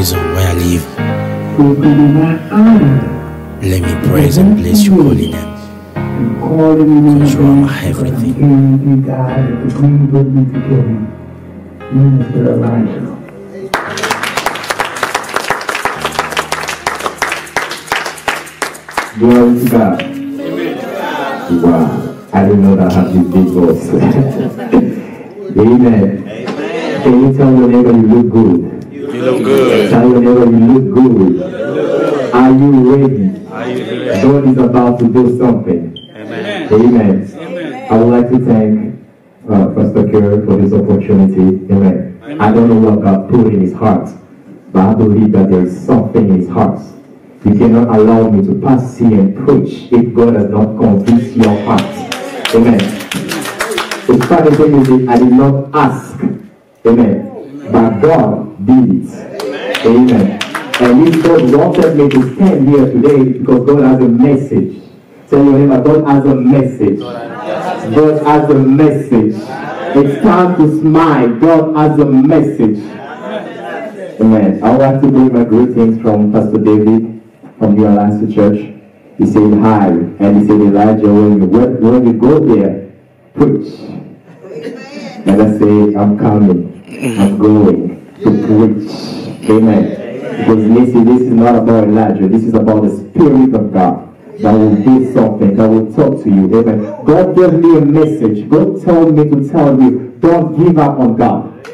reason why I live. Let me praise and bless your holy name. Because you are my everything. Glory to God. Wow. I didn't know that I had this big voice. Amen. Can you tell your neighbor you look good? You look good. Tell your neighbor you look good. Are you ready? God is about to do something. Amen. Amen. I would like to thank Pastor Kerr for this opportunity. Amen. I don't know what God put in his heart, but I believe that there is something in his heart. You cannot allow me to pass here and preach if God has not convinced your heart. Amen. The funny thing is that I did not ask. Amen. But God did it. Amen. And if God wanted me to stand here today because God has a message. Tell your neighbor, God has a message. God has a message. It's time to smile. God has a message. Amen. I would like to bring my greetings from Pastor David from New Alliance Church. He said hi, and he said, Elijah, when you go there, preach. And I say, I'm coming. I'm going to preach. Amen. Because listen, this is not about Elijah. This is about the Spirit of God that will do something, that will talk to you. Amen. God gave me a message. God told me to tell you, don't give up on God.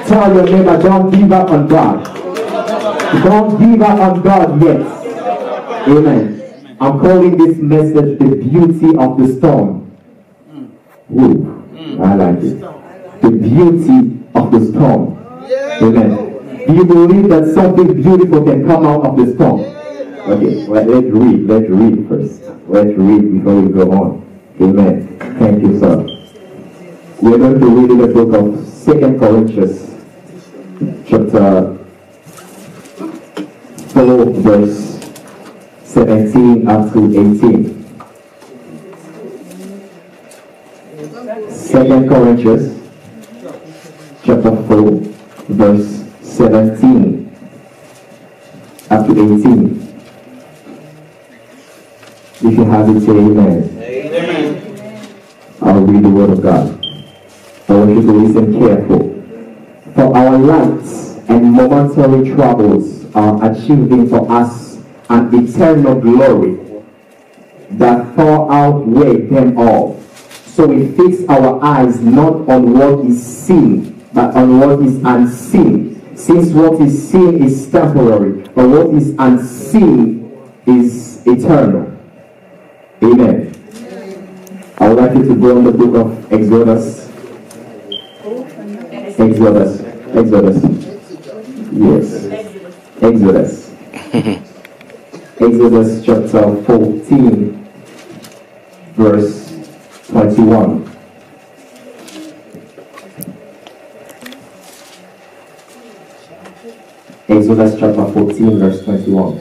Tell your neighbor, don't give up on God. Don't give up on God yet. Amen. I'm calling this message the beauty of the storm. Ooh, I like it. The beauty of the storm. Amen. Do you believe that something beautiful can come out of the storm? Okay, well, let's read. Let's read first. Let's read before we go on. Amen. Thank you, sir. We're going to read in the book of 2 Corinthians, chapter 4, verse 17 up to 18. 2 Corinthians, chapter 4, verse 17 up to 18. If you have it, say amen. Amen. I'll read the word of God. I want you to listen carefully. For our light and momentary troubles are achieving for us an eternal glory that far outweigh them all. So we fix our eyes not on what is seen, but on what is unseen. Since what is seen is temporary, but what is unseen is eternal. Amen. I would like you to go on the book of Exodus. Exodus. Yes. Exodus. Exodus chapter 14, verse 21. Exodus chapter 14, verse 21.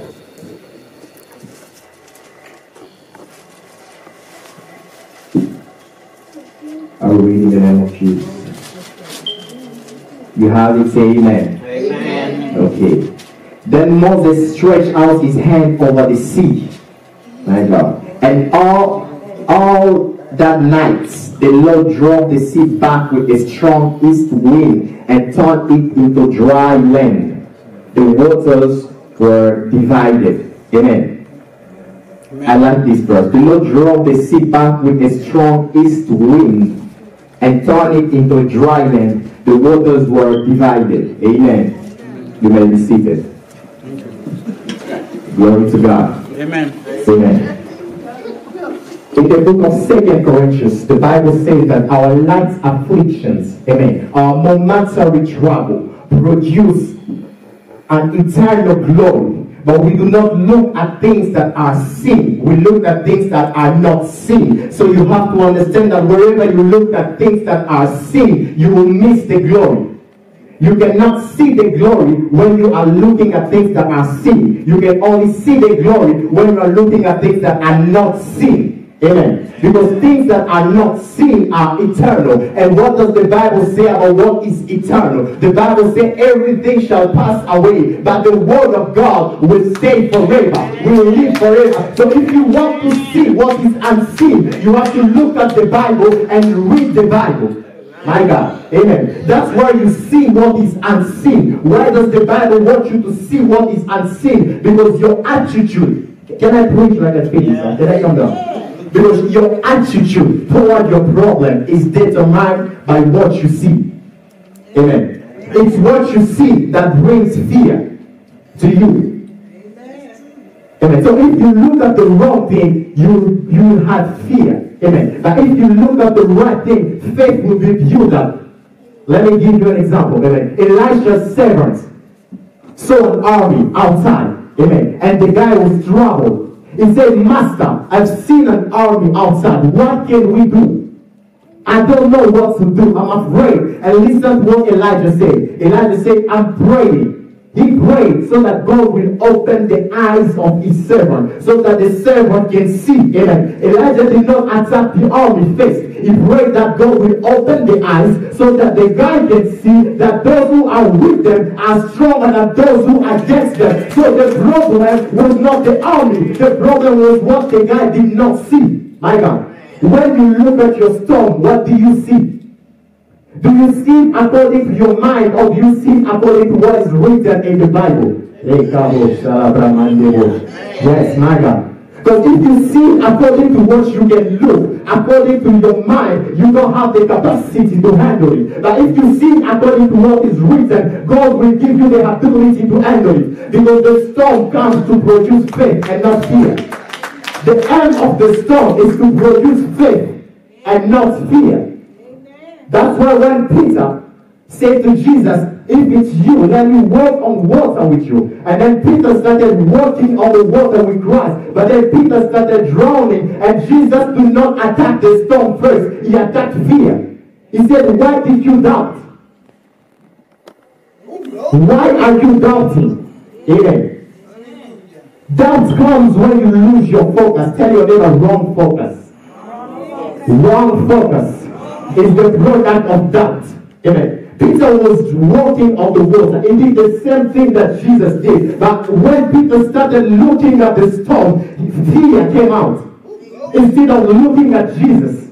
I will read in the name of Jesus. You have it, say amen. Amen. Okay. Then Moses stretched out his hand over the sea. My God. And all that night the Lord drove the sea back with a strong east wind and turned it into dry land. The waters were divided. Amen. I like this verse. The Lord drove the sea back with a strong east wind and turned it into dry land. The waters were divided. Amen. You may be seated. Glory to God. Amen. Amen. In the book of 2 Corinthians, the Bible says that our light afflictions, amen, our momentary trouble produce an eternal glory. But we do not look at things that are seen. We look at things that are not seen. So you have to understand that wherever you look at things that are seen, you will miss the glory. You cannot see the glory when you are looking at things that are seen. You can only see the glory when you are looking at things that are not seen. Amen. Because things that are not seen are eternal. And what does the Bible say about what is eternal? The Bible says everything shall pass away, but the word of God will stay forever, will live forever. So if you want to see what is unseen, you have to look at the Bible and read the Bible. My God. Amen. That's where you see what is unseen. Why does the Bible want you to see what is unseen? Because your attitude. Can I preach like a speech? Can I come down? Because your attitude toward your problem is determined by what you see. Amen. It's what you see that brings fear to you. Amen. So if you look at the wrong thing, you will have fear. Amen. But if you look at the right thing, faith will be built up. Let me give you an example. Amen. Elijah's servants saw an army outside. Amen. And the guy was troubled. He said, Master, I've seen an army outside. What can we do? I don't know what to do. I'm afraid. And listen to what Elijah said. Elijah said, I'm praying. He prayed so that God will open the eyes of his servant, so that the servant can see. Amen. Elijah did not attack the army first. He prayed that God will open the eyes so that the guy can see that those who are with them are stronger than those who are against them. So the problem was not the army. The problem was what the guy did not see. My God. When you look at your storm, what do you see? Do you see according to your mind, or do you see according to what is written in the Bible? Yes, my God. Because if you see according to what you can look, according to your mind, you don't have the capacity to handle it. But if you see according to what is written, God will give you the ability to handle it. Because the storm comes to produce faith and not fear. The end of the storm is to produce faith and not fear. That's why when Peter said to Jesus, if it's you, let me walk on water with you. And then Peter started walking on the water with Christ. But then Peter started drowning. And Jesus did not attack the storm first. He attacked fear. He said, why did you doubt? Why are you doubting? Amen. Doubt comes when you lose your focus. Tell your neighbor, wrong focus. Wrong focus is the product of doubt. Amen. Peter was walking on the water. He did the same thing that Jesus did. But when Peter started looking at the storm, fear came out instead of looking at Jesus.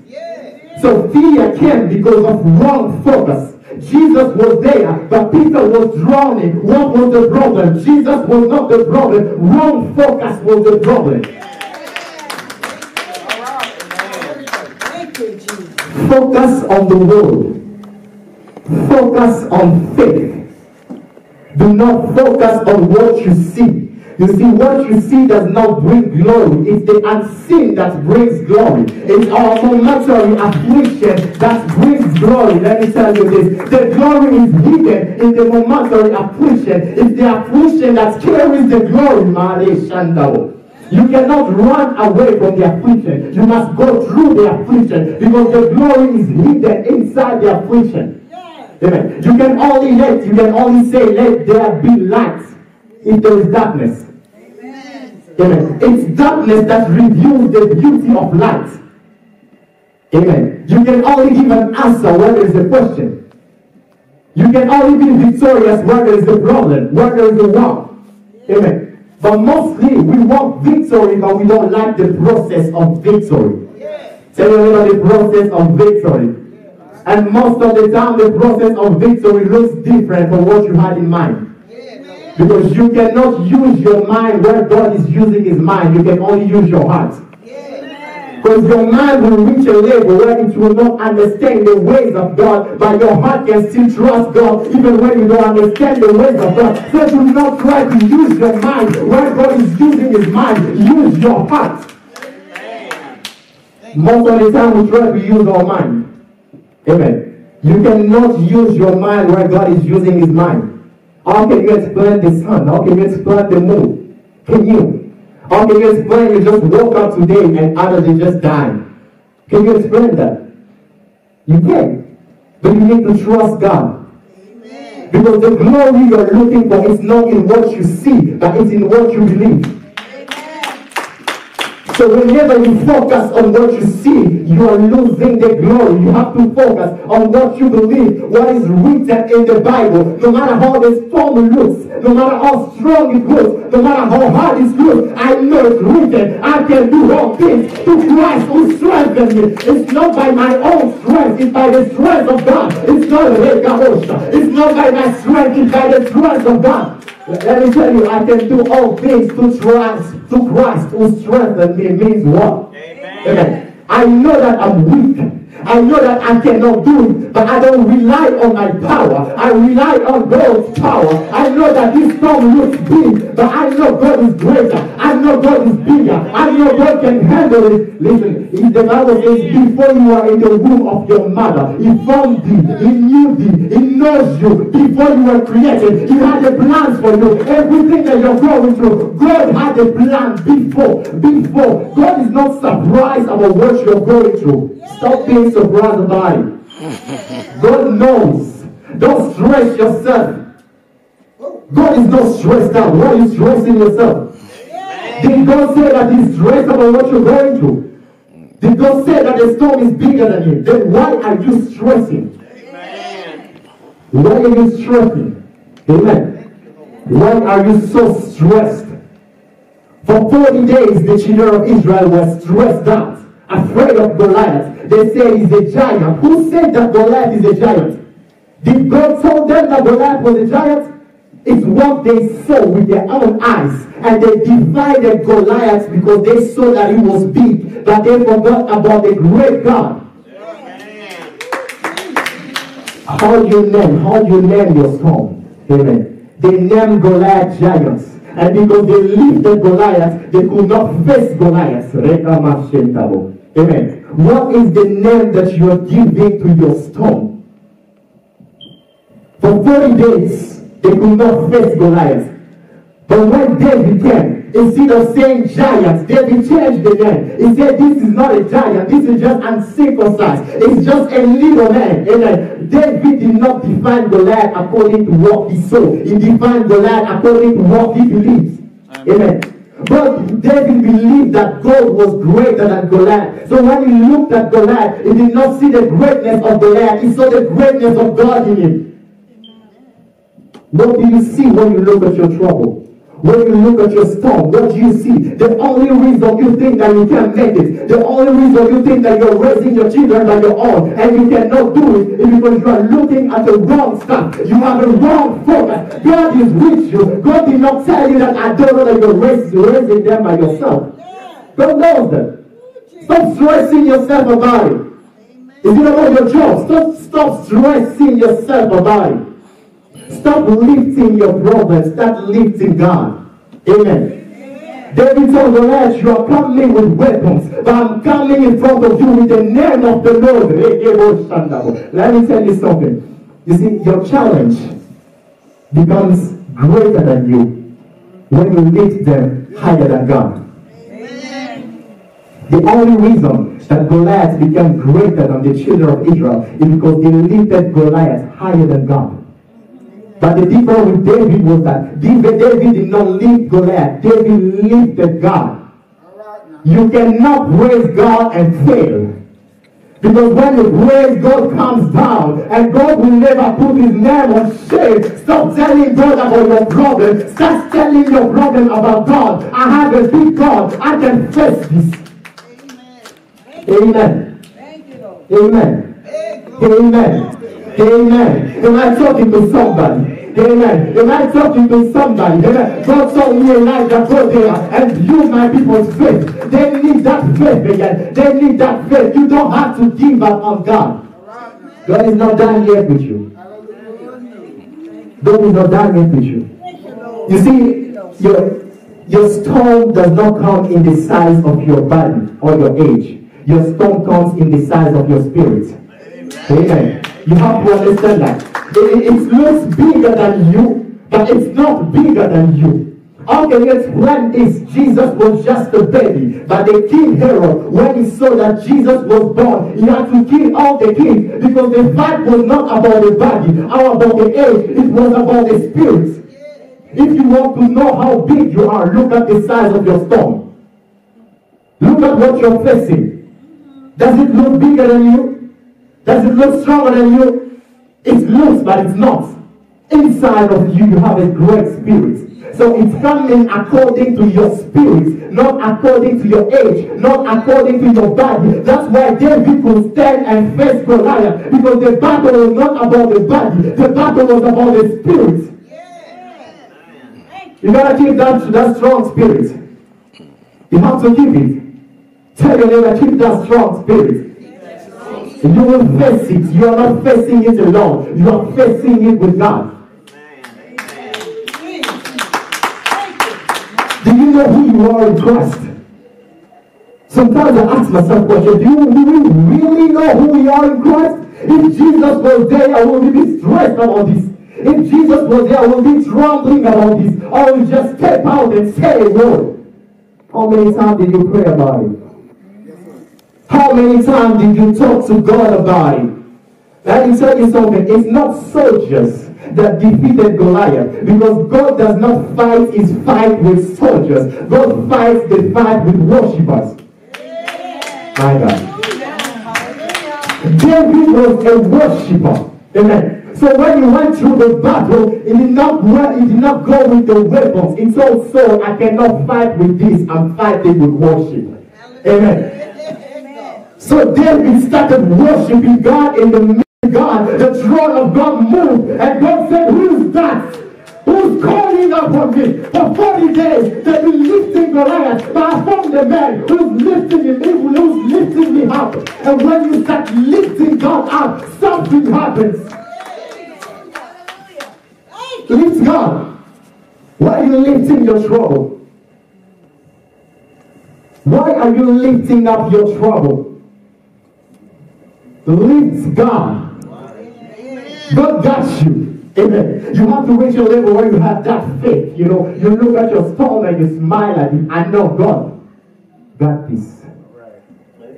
So fear came because of wrong focus. Jesus was there, but Peter was drowning. What was the problem? Jesus was not the problem. Wrong focus was the problem. Focus on the word. Focus on faith. Do not focus on what you see. You see, what you see does not bring glory. It's the unseen that brings glory. It's our momentary affliction that brings glory. Let me tell you this. The glory is hidden in the momentary affliction. It's the affliction that carries the glory. You cannot run away from the affliction. You must go through the affliction, because the glory is hidden inside the affliction. Amen. You can only say, let there be light if there is darkness. Amen. It's darkness that reveals the beauty of light. Amen. You can only give an answer where there is a question. You can only be victorious where there is a problem, where there is a war. Amen. But mostly we want victory, but we don't like the process of victory. Tell me about the process of victory. And most of the time the process of victory looks different from what you had in mind. Because you cannot use your mind where God is using his mind. You can only use your heart. Because your mind will reach a level where it will not understand the ways of God, but your heart can still trust God even when you don't understand the ways of God. So do not try to use your mind where God is using his mind. Use your heart. Most of the time we try to use our mind. Amen. You cannot use your mind where God is using his mind. How can you explain the sun? How can you explain the moon? Can you? How can you explain you just woke up today and others they just died? Can you explain that? You can. But you need to trust God. Amen. Because the glory you're looking for is not in what you see, but it's in what you believe. Amen. So whenever you focus on what you see, you are losing the glory. You have to focus on what you believe, what is written in the Bible. No matter how the storm looks, no matter how strong it looks, no matter how hard it looks, I know it's written. I can do all things through Christ who strengthens me. It's not by my own strength, it's by the strength of God. It's not by my strength, it's by the strength of God. Let me tell you, I can do all things through Christ who strengthens me. Means what? Amen. I know that I'm weak. I know that I cannot do it, but I don't rely on my power. I rely on God's power. I know that this storm looks big, but I know God is greater. I know God is bigger. I know God can handle it. Listen, the Bible says, before you are in the womb of your mother, He formed thee, He knew thee, He knows you. Before you were created, He had a plan for you. Everything that you're going through, God had a plan before. God is not surprised about what you're going through. Stop being surprised about it. God knows. Don't stress yourself. God is not stressed out. Why are you stressing yourself? Did God say that He's stressed about what you're going through? Did God say that the storm is bigger than Him? Then why are you stressing? Why are you stressing? Amen. Why are you so stressed? For 40 days, the children of Israel were stressed out, afraid of Goliath. They say he's a giant. Who said that Goliath is a giant? Did God tell them that Goliath was a giant? It's what they saw with their own eyes. And they divided Goliath because they saw that he was big. But they forgot about the great God. How do you name your storm? Amen. They named Goliath giants. And because they lifted Goliath, they could not face Goliath. Amen. What is the name that you are giving to your storm? For 40 days, they could not face Goliath. But when David came, instead of saying giant, David changed the name. He said, this is not a giant, this is just uncircumcised. It's just a little man. Amen. David did not define Goliath according to what he saw. He defined Goliath according to what he believes. Amen. But David believed that God was greater than Goliath. So when he looked at Goliath, he did not see the greatness of Goliath. He saw the greatness of God in him. What do you see when you look at your trouble? When you look at your storm, what do you see? The only reason you think that you can't make it, the only reason you think that you're raising your children by your own and you cannot do it, is because you are looking at the wrong stuff. You have a wrong focus. God is with you. God did not tell you that I don't know that you're raising them by yourself. God knows them. Stop stressing yourself about it. Is it about your job? Stop stressing yourself about it. Stop lifting your problems. Start lifting God. Amen. David told Goliath, you are coming with weapons, but I'm coming in front of you with the name of the Lord. Let me tell you something. You see, your challenge becomes greater than you when you lift them higher than God. The only reason that Goliath became greater than the children of Israel is because they lifted Goliath higher than God. But the difference with David was that David did not lift Goliath. David lifted God. You cannot praise God and fail. Because when you praise, God comes down. And God will never put his name on shame. Stop telling God about your problem. Start telling your problem about God. I have a big God. I can face this. Amen. Amen. Amen. Amen. Am I talking to somebody? Amen. Am I talking to somebody? Amen. God told me Elijah, go there and use my people's faith. They need that faith again. They need that faith. You don't have to give up on God. God is not done yet with you. God is not done yet with you. You see, your storm does not come in the size of your body or your age. Your storm comes in the size of your spirit. Amen. You have to understand that. It looks bigger than you, but it's not bigger than you. How can you explain this? Jesus was just a baby, but the king Herod, when he saw that Jesus was born, he had to kill all the kids because the fight was not about the body or about the age, it was about the spirit. If you want to know how big you are, look at the size of your storm. Look at what you're facing. Does it look bigger than you? Does it look stronger than you? It looks, but it's not. Inside of you, you have a great spirit. So it's coming according to your spirit, not according to your age, not according to your body. That's why David could stand and face Goliath, because the battle was not about the body, the battle was about the spirit. You gotta keep that strong spirit. You have to keep it. Tell your neighbor, keep that strong spirit. You will face it. You are not facing it alone. You are facing it with God. Do you know who you are in Christ? Sometimes I ask myself questions. Do we really know who we are in Christ? If Jesus was there, I will be stressed about this. If Jesus was there, I will be trembling about this. I will just step out and say a word. How many times did you pray about it? How many times did you talk to God about it? Let me tell you something. It's not soldiers that defeated Goliath, because God does not fight his fight with soldiers. God fights the fight with worshippers. My God. David was a worshipper. Amen. So when he went through the battle, he did not go with the weapons. He told Saul, I cannot fight with this. I'm fighting with worship. Amen. So David started worshiping God in the midst of God. The throne of God moved, and God said, who's that? Who's calling up on me? For 40 days, they've been lifting Goliath, but I found the man who's lifting him, who's lifting me up. And when you start lifting God up, something happens. Lift God. Why are you lifting your trouble? Why are you lifting up your trouble? Lift God. God got you. Amen. You have to reach a level where you have that faith. You know, you look at your storm and you smile at it. I know God got this.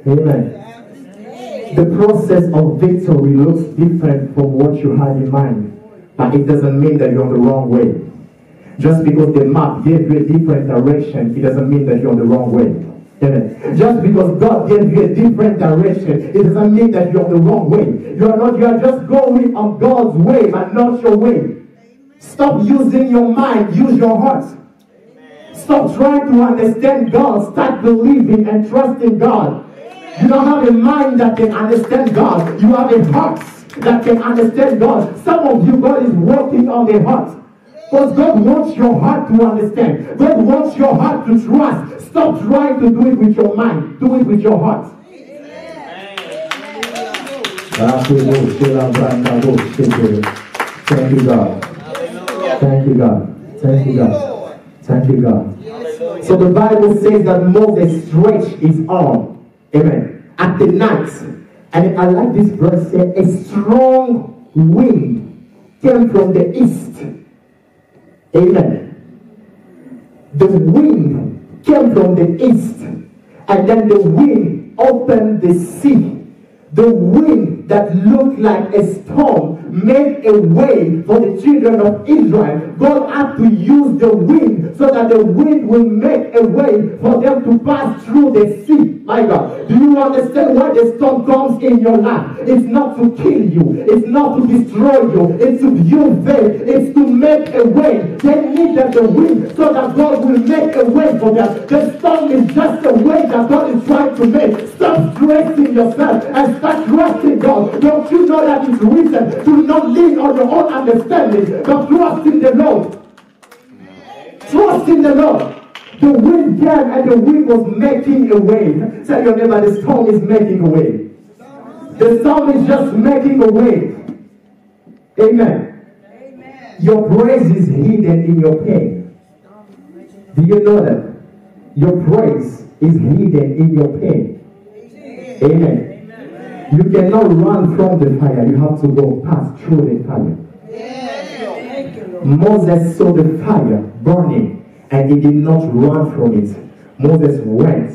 Amen. The process of victory looks different from what you had in mind. But it doesn't mean that you're on the wrong way. Just because the map gave you a different direction, it doesn't mean that you're on the wrong way. Amen. Just because God gave you a different direction, it doesn't mean that you're on the wrong way. You are just going on God's way, but not your way. Stop using your mind, use your heart. Stop trying to understand God, start believing and trusting God. You don't have a mind that can understand God. You have a heart that can understand God. Some of you, God is working on their heart. Because God wants your heart to understand. God wants your heart to trust. Stop trying to do it with your mind. Do it with your heart. Thank you, God. Thank you, God. Thank you, God. Thank you, God. So the Bible says that Moses stretched his arm. Amen. At the night. And I like this verse here. A strong wind came from the east. Amen. The wind came from the east, and then the wind opened the sea. The wind that looked like a storm made a way for the children of Israel. God had to use the wind so that the wind will make a way for them to pass through the sea. My God, do you understand why the storm comes in your life? It's not to kill you. It's not to destroy you. It's to build faith. It's to make a way. They needed the wind so that God will make a way for them. The storm is just a way that God is trying to make. Stop stressing yourself and start trusting God. Don't you know that it's written to not lean on your own understanding, but trust in the Lord. Trust in the Lord. The wind came and the wind was making a wave. Tell your neighbor, the storm is making a wave. The storm is just making a wave. Amen. Your praise is hidden in your pain. Do you know that? Your praise is hidden in your pain. Amen. You cannot run from the fire. You have to go pass through the fire. Moses saw the fire burning, and he did not run from it. Moses went.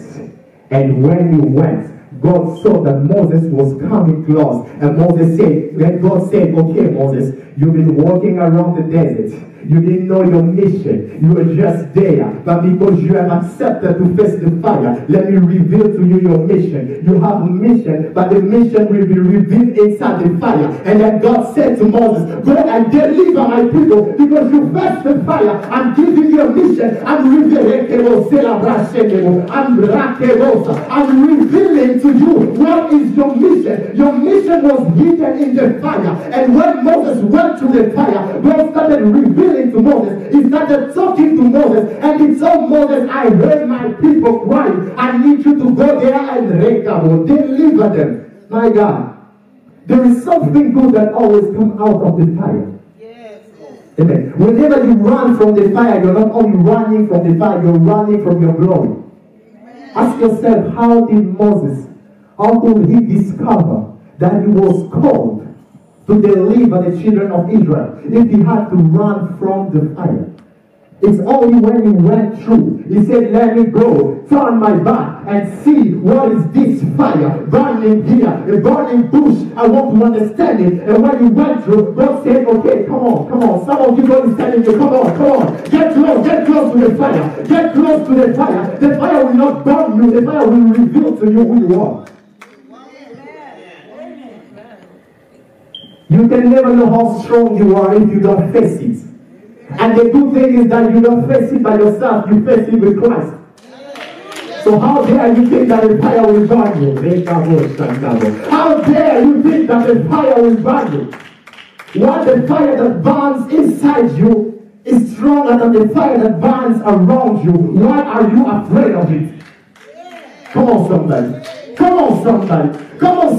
And when he went, God saw that Moses was coming close. And Moses said, when God said, okay, Moses, you've been walking around the desert. You didn't know your mission. You were just there. But because you have accepted to face the fire, let me reveal to you your mission. You have a mission, but the mission will be revealed inside the fire. And then God said to Moses, go and deliver my people because you faced the fire. I'm giving you a mission. I'm revealing to you what is your mission. Your mission was hidden in the fire. And when Moses went to the fire, God started revealing to Moses. He started talking to Moses, and he told Moses, I heard my people crying. I need you to go there and deliver them. My God, there is something good that always comes out of the fire. Amen. Whenever you run from the fire, you're not only running from the fire, you're running from your glory. Ask yourself, how could he discover that he was called to deliver the children of Israel if he had to run from the fire? It's only when he went through, he said, let me go, turn my back and see what is this fire burning here, a burning bush. I want to understand it. And when he went through, God said, okay, come on. Some of you God is telling you, come on. Get close to the fire. Get close to the fire. The fire will not burn you. The fire will reveal to you who you are. You can never know how strong you are if you don't face it. And the good thing is that you don't face it by yourself, you face it with Christ. So how dare you think that the fire will burn you? How dare you think that the fire will burn you? What the fire that burns inside you is stronger than the fire that burns around you. Why are you afraid of it? Come on,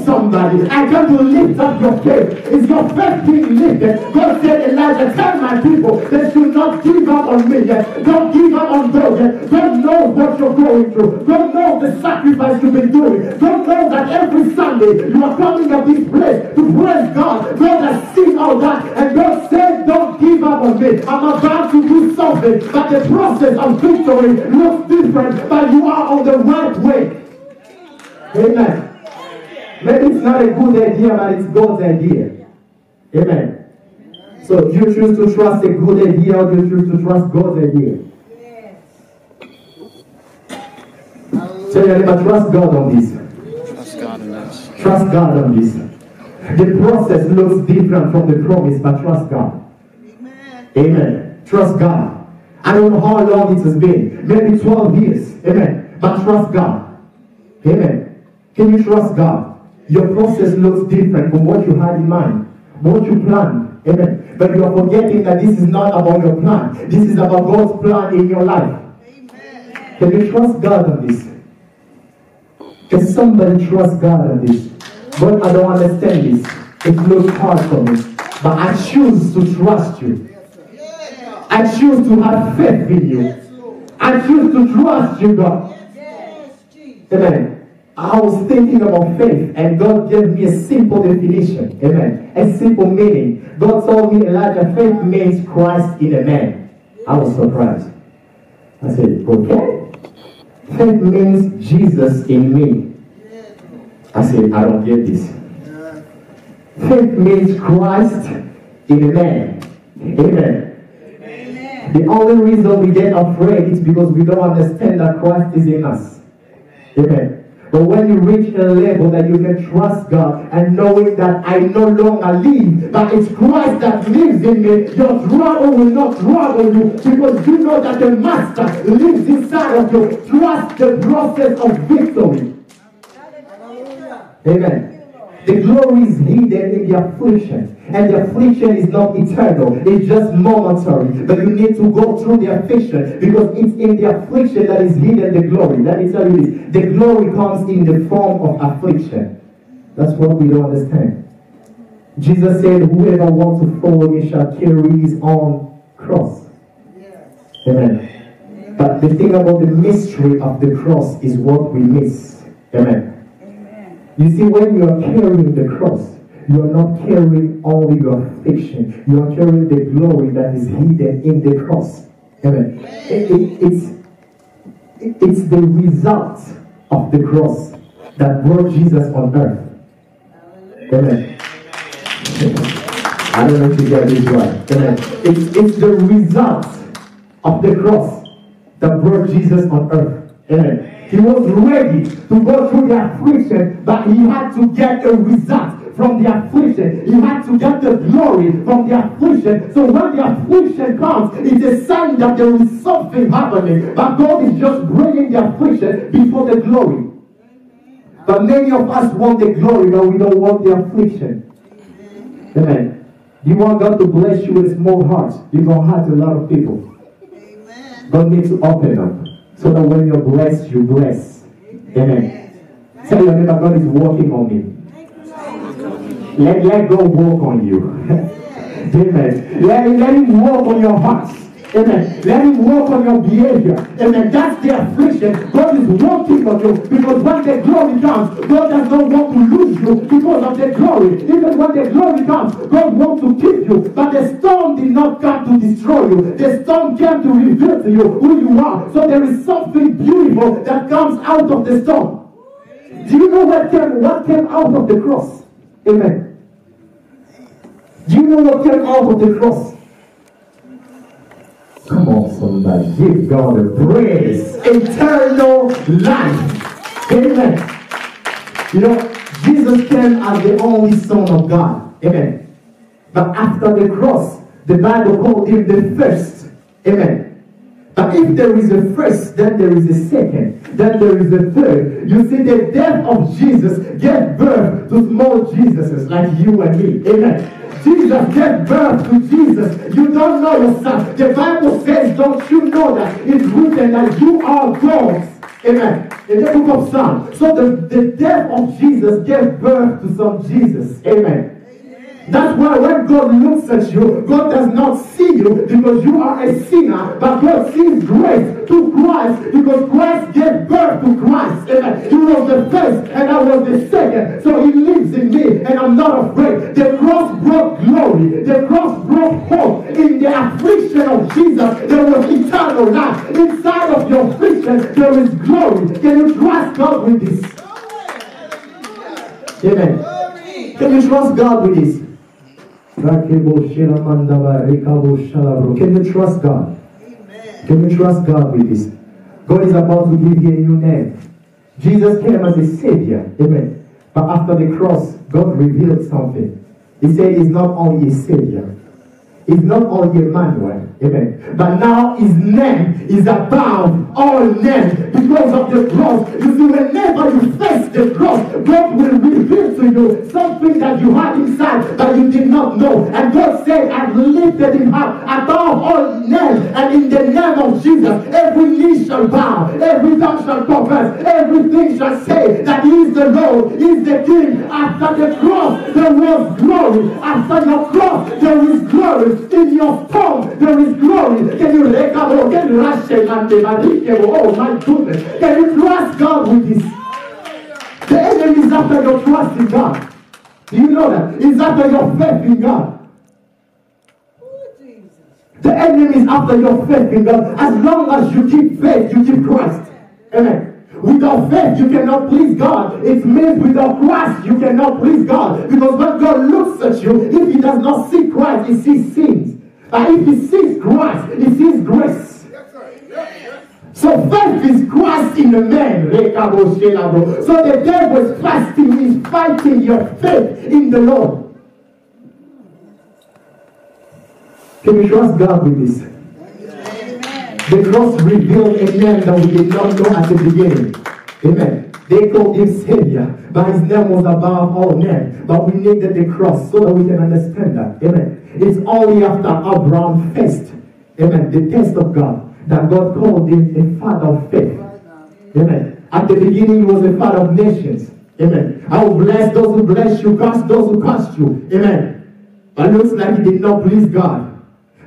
somebody. I come to lift up your faith. It's your faith being lifted. God said, Elijah, tell my people they should not give up on me yet. Don't give up on God yet. God knows what you're going through. God knows the sacrifice you've been doing. God knows that every Sunday you are coming to this place to praise God. God has seen all that. And God said, don't give up on me. I'm about to do something. But the process of victory looks different. But you are on the right way. Amen. Maybe it's not a good idea, but it's God's idea. Amen. So do you choose to trust a good idea or do you choose to trust God's idea? So you never trust God on this. Trust God on this. The process looks different from the promise, but trust God. Amen. Trust God. I don't know how long it has been. Maybe 12 years. Amen. But trust God. Amen. Can you trust God? Your process looks different from what you had in mind, what you planned. Amen. But you are forgetting that this is not about your plan. This is about God's plan in your life. Amen. Can you trust God on this? Can somebody trust God on this? But I don't understand this. It looks hard for me. But I choose to trust you. I choose to have faith in you. I choose to trust you, God. Amen. I was thinking about faith and God gave me a simple definition. Amen. A simple meaning. God told me, Elijah, faith means Christ in a man. I was surprised. I said, okay. Faith means Jesus in me. I said, I don't get this. Faith means Christ in a man. Amen. The only reason we get afraid is because we don't understand that Christ is in us. Amen. But when you reach a level that you can trust God and knowing that I no longer live, but it's Christ that lives in me, your trouble will not trouble you because you know that the Master lives inside of you. Trust the process of victory. Amen. The glory is hidden in the affliction. And the affliction is not eternal. It's just momentary. But you need to go through the affliction because it's in the affliction that is hidden the glory. Let me tell you this. The glory comes in the form of affliction. That's what we don't understand. Jesus said, whoever wants to follow me shall carry his own cross. Amen. But the thing about the mystery of the cross is what we miss. Amen. You see, when you are carrying the cross, you are not carrying only your affliction. You are carrying the glory that is hidden in the cross. Amen. It's the result of the cross that brought Jesus on earth. Amen. I don't know if you get this right. Amen. It's the result of the cross that brought Jesus on earth. Amen. He was ready to go through the affliction, but he had to get a result from the affliction. He had to get the glory from the affliction. So when the affliction comes, it's a sign that there is something happening. But God is just bringing the affliction before the glory. But many of us want the glory, but we don't want the affliction. Amen. You want God to bless you with a small heart. You're going to hurt a lot of people. God needs to open up so that when you're blessed, you bless. Amen. Tell your neighbor, God is working on me. Let God work on you. Amen. Let him work on your heart. Amen. Let him work on your behavior. Amen. That's the affliction. God is working on you, because when the glory comes, God does not want to lose you because of the glory. Even when the glory comes, God wants to keep you. But the storm did not come to destroy you. The storm came to reveal to you who you are. So there is something beautiful that comes out of the storm. Do you know what came out of the cross? Amen. Do you know what came out of the cross? Come on, somebody. Give God a praise. Eternal life. Amen. You know, Jesus came as the only Son of God. Amen. But after the cross, the Bible called him the first. Amen. But if there is a first, then there is a second, then there is a third. You see, the death of Jesus gave birth to small Jesuses like you and me. Amen. Jesus gave birth to Jesus. You don't know yourself. The Bible says, don't you know that it's written that you are God's. Amen. In the book of Psalms. So the death of Jesus gave birth to some Jesus. Amen. That's why when God looks at you, God does not see you because you are a sinner, but God sees grace to Christ because Christ gave birth to Christ. Amen. He was the first and I was the second. So he lives in me and I'm not afraid. The cross brought glory. The cross brought hope. In the affliction of Jesus, there was eternal life. Inside of your affliction, there is glory. Can you trust God with this? Amen. Can you trust God with this? Can you trust God? Can you trust God with this? God is about to give you a new name. Jesus came as a savior. Amen. But after the cross, God revealed something. He said he's not only a savior. He's not only Emmanuel. Amen. But now his name is above all names because of the cross. You see, whenever you face the cross, God will reveal to you something that you had inside that you did not know. And God said, I've lifted him up above all names. And in the name of Jesus, every knee shall bow, every tongue shall confess, everything shall say that he is the Lord, he is the King. After the cross, there was glory. After your cross, there is glory. In your tongue, there is glory. Can you recover? Can you rush it? Oh my goodness. Can you trust God with this? The enemy is after your trust in God. Do you know that? It's after your faith in God. The enemy is after your faith in God. As long as you keep faith, you keep Christ. Amen. Without faith, you cannot please God. It means without Christ, you cannot please God. Because when God looks at you, if he does not see Christ, he sees sins. But if he sees Christ, he sees grace. So faith is Christ in the man. So the devil is fasting, is fighting your faith in the Lord. Can you trust God with this? The cross revealed a man that we did not know at the beginning. Amen. They called him Savior, but his name was above all names. But we needed the cross so that we can understand that. Amen. It's only after Abraham faced, amen, the test of God, that God called him a father of faith. Amen. At the beginning, he was a father of nations. Amen. I will bless those who bless you, curse those who curse you. Amen. But it looks like he did not please God.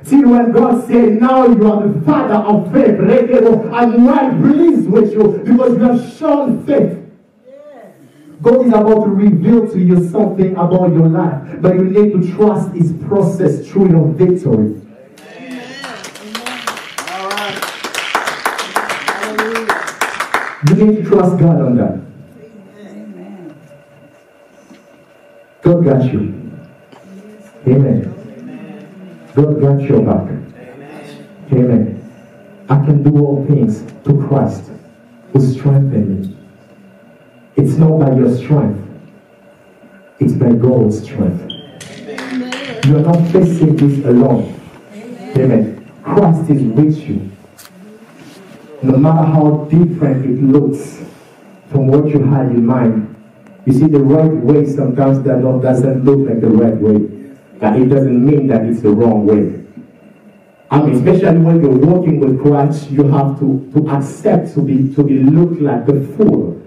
See, when God said, now you are the father of faith, I'm well pleased with you because you have shown faith. God is about to reveal to you something about your life, but you need to trust his process through your victory. All right. You need to trust God on that. God got you. Amen. God got your back. Amen. I can do all things through Christ who strengthens me. It's not by your strength. It's by God's strength. You are not facing this alone. Amen. Christ is with you. No matter how different it looks from what you had in mind. You see, the right way sometimes doesn't look like the right way. But it doesn't mean that it's the wrong way. I mean, especially when you're walking with Christ, you have to accept to be looked like the fool.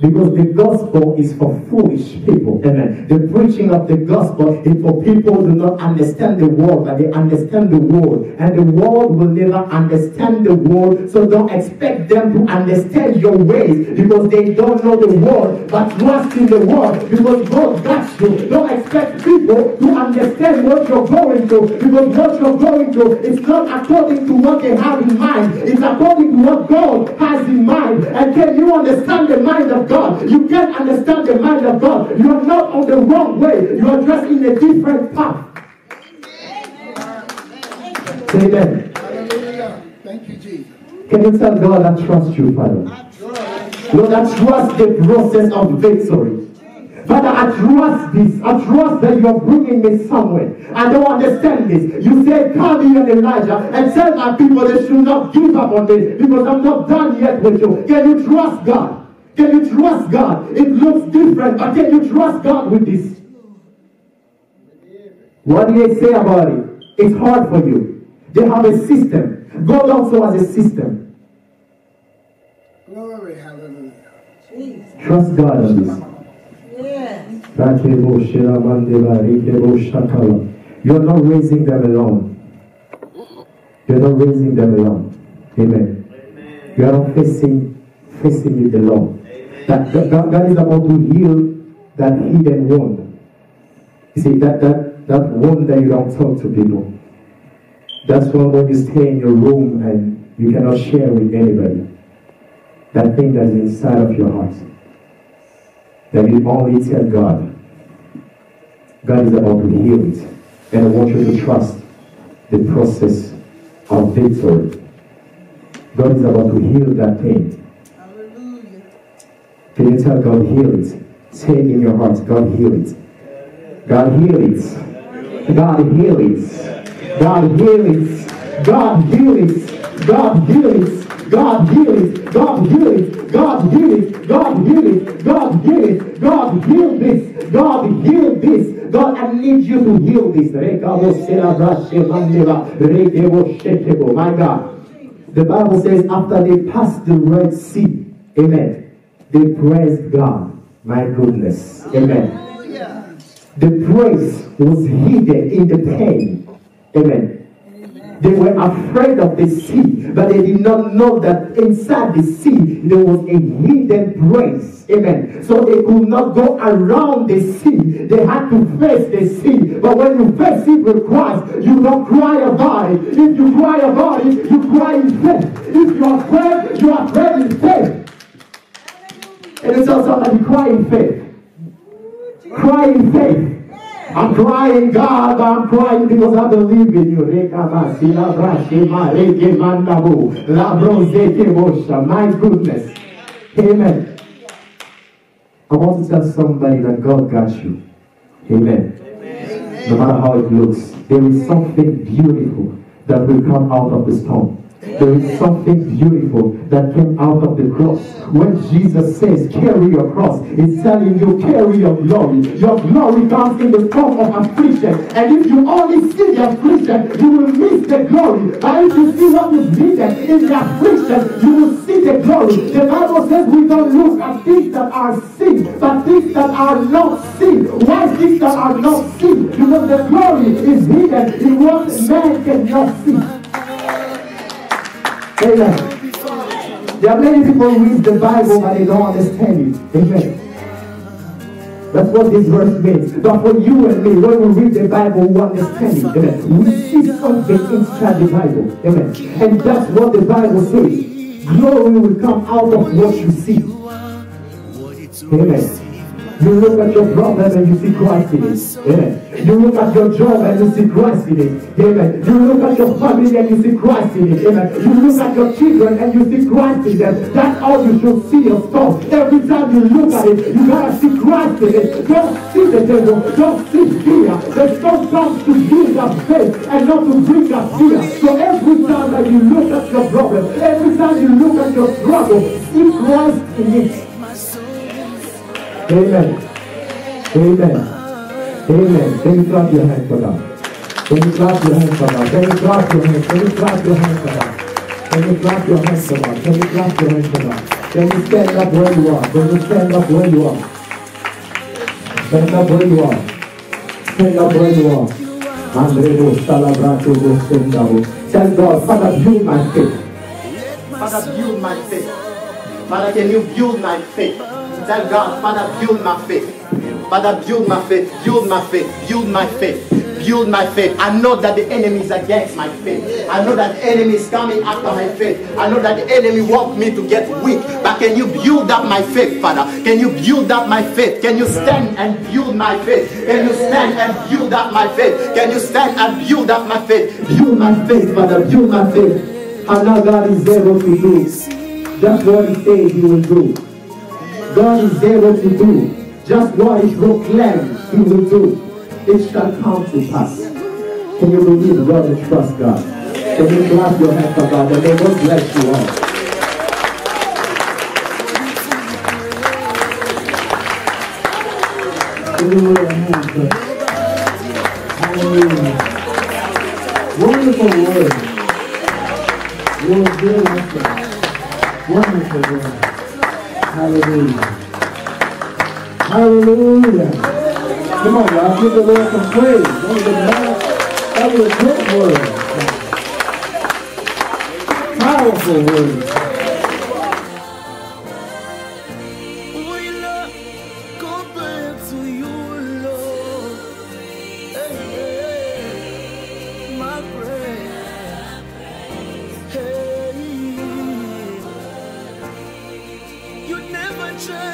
Because the gospel is for foolish people. Amen. The preaching of the gospel is for people who do not understand the word, but they understand the word. And the world will never understand the word. So don't expect them to understand your ways because they don't know the word. But trust in the word because God got you. Don't expect people to understand what you're going through because what you're going through is not according to what they have in mind. It's according to what God has in mind. And can you understand the mind of God? You can't understand the mind of God. You are not on the wrong way. You are just in a different path. Say amen. Hallelujah. Thank you, Jesus. Can you tell God, I trust you, Father? Lord, I trust the process of victory. Father, I trust this. I trust that you are bringing me somewhere. I don't understand this. You said, call me and Elijah and tell my people they should not give up on me because I'm not done yet with you. Can you trust God? Can you trust God? It looks different, but can you trust God with this? What do they say about it? It's hard for you. They have a system. God also has a system. Glory, hallelujah. Jesus. Trust God on this. Yes. You're not raising them alone. You're not raising them alone. Amen. You are not facing it alone. That God is about to heal that hidden wound. You see, that wound that you don't talk to people. That's when you stay in your room and you cannot share with anybody. That thing that's inside of your heart. That you only tell God. God is about to heal it. And I want you to trust the process of victory. God is about to heal that thing. Can you tell God, heal it? Say it in your heart, God, heal it. God, heal it. God, heal it. God, heal it. God, heal it. God, heal it. God, heal it. God, heal it. God, heal it. God, heal it. God, heal it. God, heal this. God, heal this. God, I need you to heal this. My God. The Bible says after they passed the Red Sea, amen, they praised God. My goodness. Amen. The praise was hidden in the pain. Amen. They were afraid of the sea, but they did not know that inside the sea there was a hidden praise. Amen. So they could not go around the sea. They had to face the sea. But when you face it with Christ, you don't cry about it. If you cry about it, you cry in faith. If you are afraid, you are afraid in faith. And it's also like cry in faith. Cry in faith. I'm crying, God, but I'm crying because I believe in you. My goodness. Amen. I want to tell somebody that God got you. Amen. No matter how it looks, there is something beautiful that will come out of the storm. There is something beautiful that came out of the cross. When Jesus says, carry your cross, he's telling you, carry your glory. Your glory comes in the form of affliction. And if you only see the affliction, you will miss the glory. But if you see what is needed in the affliction, you will see the glory. The Bible says we don't look at things that are seen, but things that are not seen. Why things that are not seen? Because the glory is hidden in what man cannot see. Amen. There are many people who read the Bible but they don't understand it. Amen. That's what this verse means. But for you and me, when we read the Bible, we understand it. Amen. We see something inside the Bible. Amen. And that's what the Bible says. Glory will come out of what you see. Amen. You look at your problem and you see Christ in it. Amen. You look at your job and you see Christ in it. Amen. You look at your family and you see Christ in it. Amen. You look at your children and you see Christ in them. That's all you should see your stuff. Every time you look at it, you gotta see Christ in it. Don't see the devil. Don't see fear. The stone comes to build up faith and not to bring up fear. So every time that you look at your problem, every time you look at your struggle, see Christ in it. Amen. Amen. Amen. Can you clap your hands for God? Can you clap your hands for God? Can you clap your hands? Can you clap your hands for God? Can you clap your hands for God? Can you clap your hands for God? Can you stand up where you are? Can you stand up where you are? Stand up where you are. Stand up where you are. Andrebo Salabrato Sendabo. Tell God, Father, build my faith. Father, build my faith. Father, can you build my faith? Tell God, Father, build my faith. Father, build my faith, build my faith, build my faith, build my faith. I know that the enemy is against my faith. I know that the enemy is coming after my faith. I know that the enemy wants me to get weak. But can you build up my faith, Father? Can you build up my faith? Can you stand and build my faith? Can you stand and build up my faith? Can you stand and build up my faith? Build my faith, Father, build my faith. I know God is able to do just what He says He will do. God is able to do just what He proclaimed He will do. It shall come to pass. Can you believe God and trust God? Can you clap your hands for God and may God bless you all? Hallelujah. Wonderful word. Lord, dear wonderful word. Hallelujah. Hallelujah. Come on, y'all. Give the Lord some praise. That was a good word. Powerful word. You never change.